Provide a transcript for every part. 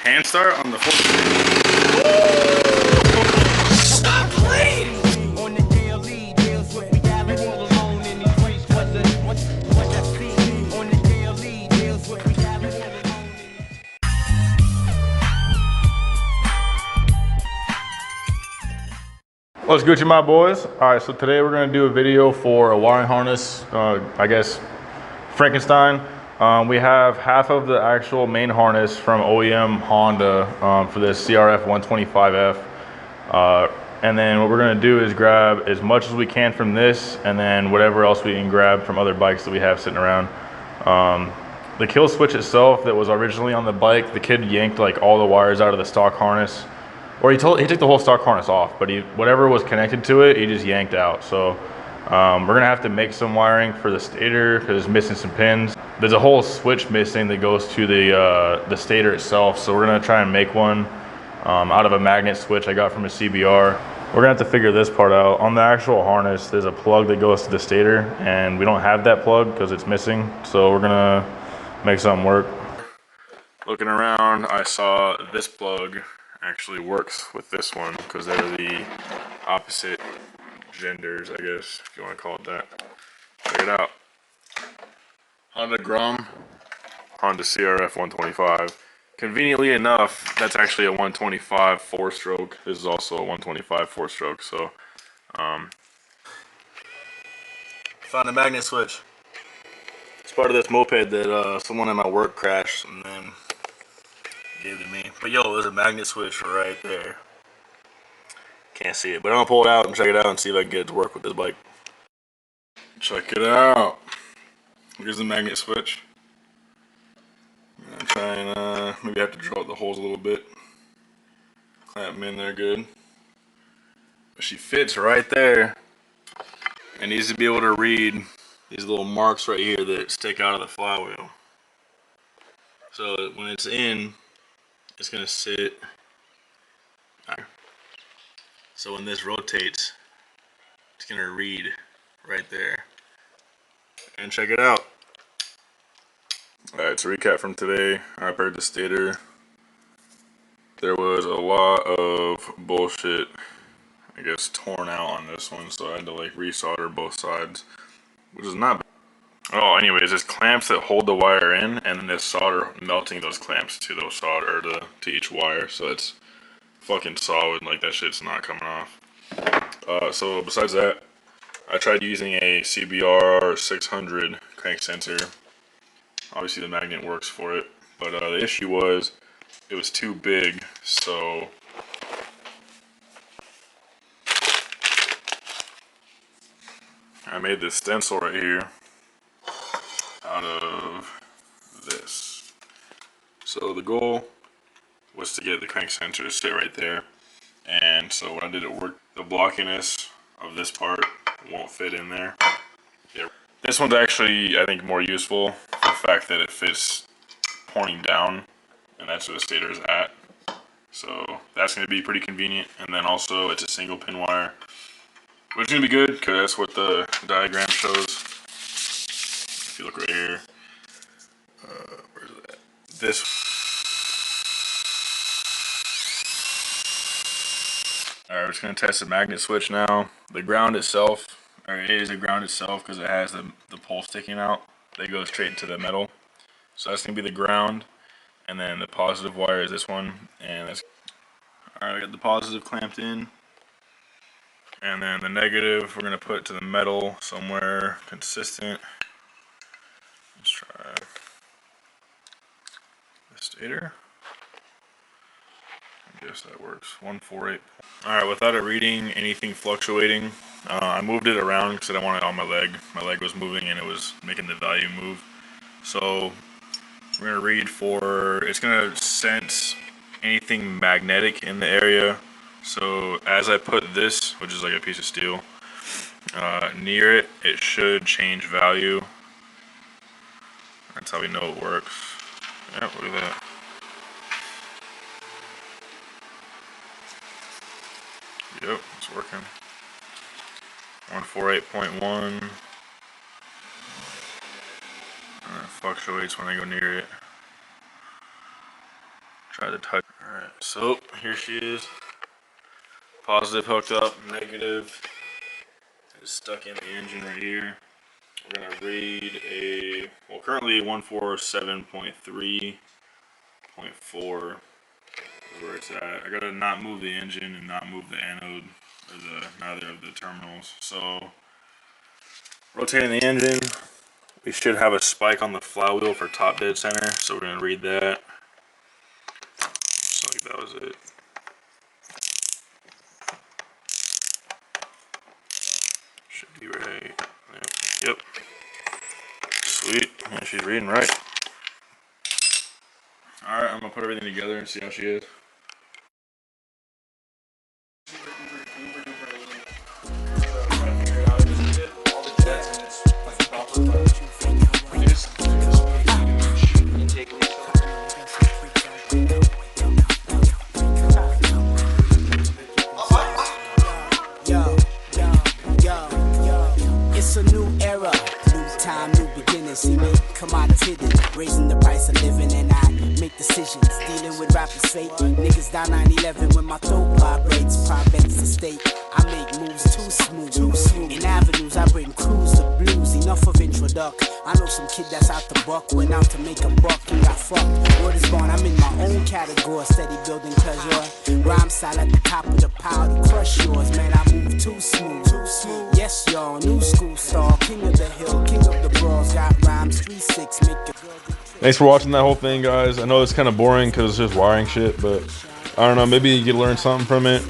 Hand start on the full. Stop playing! On the daily, deals with reality. All alone in these streets, what I see. On the daily, deals with reality. What's Gucci, my boys? All right, so today we're gonna do a video for a wiring harness, I guess Frankenstein. We have half of the actual main harness from OEM Honda for this CRF 125F. And then what we're gonna do is grab as much as we can from this, and then whatever else we can grab from other bikes that we have sitting around. The kill switch itself that was originally on the bike, the kid yanked like all the wires out of the stock harness. Or he took the whole stock harness off, but whatever was connected to it, he just yanked out. So we're gonna have to make some wiring for the stator because it's missing some pins. There's a whole switch missing that goes to the stator itself. So we're gonna try and make one out of a magnet switch I got from a CBR. We're gonna have to figure this part out. On the actual harness, there's a plug that goes to the stator, and we don't have that plug because it's missing. So we're gonna make something work. Looking around, I saw this plug actually works with this one because they're the opposite genders, I guess, if you want to call it that. Check it out. Honda Grum, Honda CRF 125. Conveniently enough, that's actually a 125 4-stroke. This is also a 125 4-stroke, so found a magnet switch. It's part of this moped that someone at my work crashed and then gave to me. But yo, there's a magnet switch right there. Can't see it, but I'm gonna pull it out and check it out and see if I can get it to work with this bike. Check it out. Here's the magnet switch. I'm gonna try and maybe I have to drill out the holes a little bit. Clamp them in there good. But she fits right there. It needs to be able to read these little marks right here that stick out of the flywheel. So when it's in, it's gonna sit. So when this rotates, it's gonna read right there. And check it out. Alright, to recap from today, I repaired the stator. There was a lot of bullshit, I guess, torn out on this one, so I had to like resolder both sides, which is not bad. Oh, anyways, there's clamps that hold the wire in, and then there's solder melting those clamps to those solder, or to each wire, so it's fucking solid, like that shit's not coming off. So besides that, I tried using a CBR 600 crank sensor. Obviously the magnet works for it, but the issue was it was too big, so I made this stencil right here out of this. So the goal was to get the crank sensor to sit right there, and so when I did it work, the blockiness of this part won't fit in there. Yeah. This one's actually, I think, more useful for the fact that it fits pointing down, and that's where the stator is at. So that's going to be pretty convenient. And then also it's a single pin wire, which is going to be good because that's what the diagram shows. If you look right here, where's that? This. Alright, we're just going to test the magnet switch now. The ground itself, or it is the ground itself because it has the pole sticking out. They go straight into the metal. So that's going to be the ground. And then the positive wire is this one. And that's. Alright, I got the positive clamped in. And then the negative, we're going to put to the metal somewhere consistent. Let's try the stator. I guess that works. 148. Alright, without it reading anything fluctuating, I moved it around because I didn't want it on my leg. My leg was moving and it was making the value move. So we're going to read for, it's going to sense anything magnetic in the area. So as I put this, which is like a piece of steel, near it, it should change value. That's how we know it works. Yep, look at that. Yep, it's working. 148.1. It fluctuates when I go near it. Try to touch. All right, so here she is. Positive hooked up, negative is stuck in the engine right here. We're gonna read currently 147.3.4 is where it's at. I gotta not move the engine and not move the anode or neither of the terminals. So rotating the engine, we should have a spike on the flywheel for top dead center. So we're gonna read that. So like that was it. Should be right. Yep. Sweet. Yeah, she's reading right. Alright, I'm gonna put everything together and see how she is. It's a new era, new time, new beginnings. See me come out of hidden, raising the price of living, and I make decisions, dealing with rappers' fate. Niggas down 9/11 when my throat vibrates. Province the state, I make moves too smooth. In avenues, I bring crews to blues. Enough of introduction. I know some kid that's out the buck, went out to make a buck and got fucked. Word is born, I'm in my own category, steady building pleasure. Rhyme style at the top of the pile to crush yours, man. I move too smooth. Yes, y'all, new school star, king of the hill, king of the brawls, got rhymes 3-6, make your girl. Thanks for watching that whole thing, guys. I know it's kind of boring because it's just wiring shit, but I don't know, maybe you could learn something from it.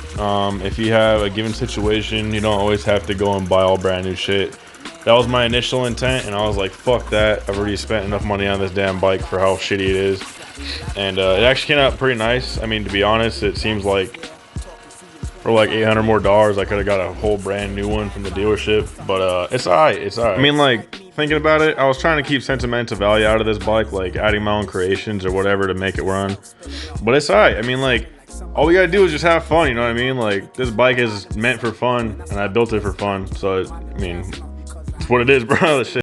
If you have a given situation, you don't always have to go and buy all brand new shit. That was my initial intent, and I was like, fuck that. I've already spent enough money on this damn bike for how shitty it is. And it actually came out pretty nice. I mean, to be honest, it seems like for like $800 more, I could have got a whole brand new one from the dealership. But it's alright, it's alright. I mean, like, thinking about it, I was trying to keep sentimental value out of this bike, like adding my own creations or whatever to make it run. But it's alright. I mean, like, all we gotta do is just have fun, you know what I mean? Like, this bike is meant for fun, and I built it for fun. So, I mean, it's what it is, bro. This shit.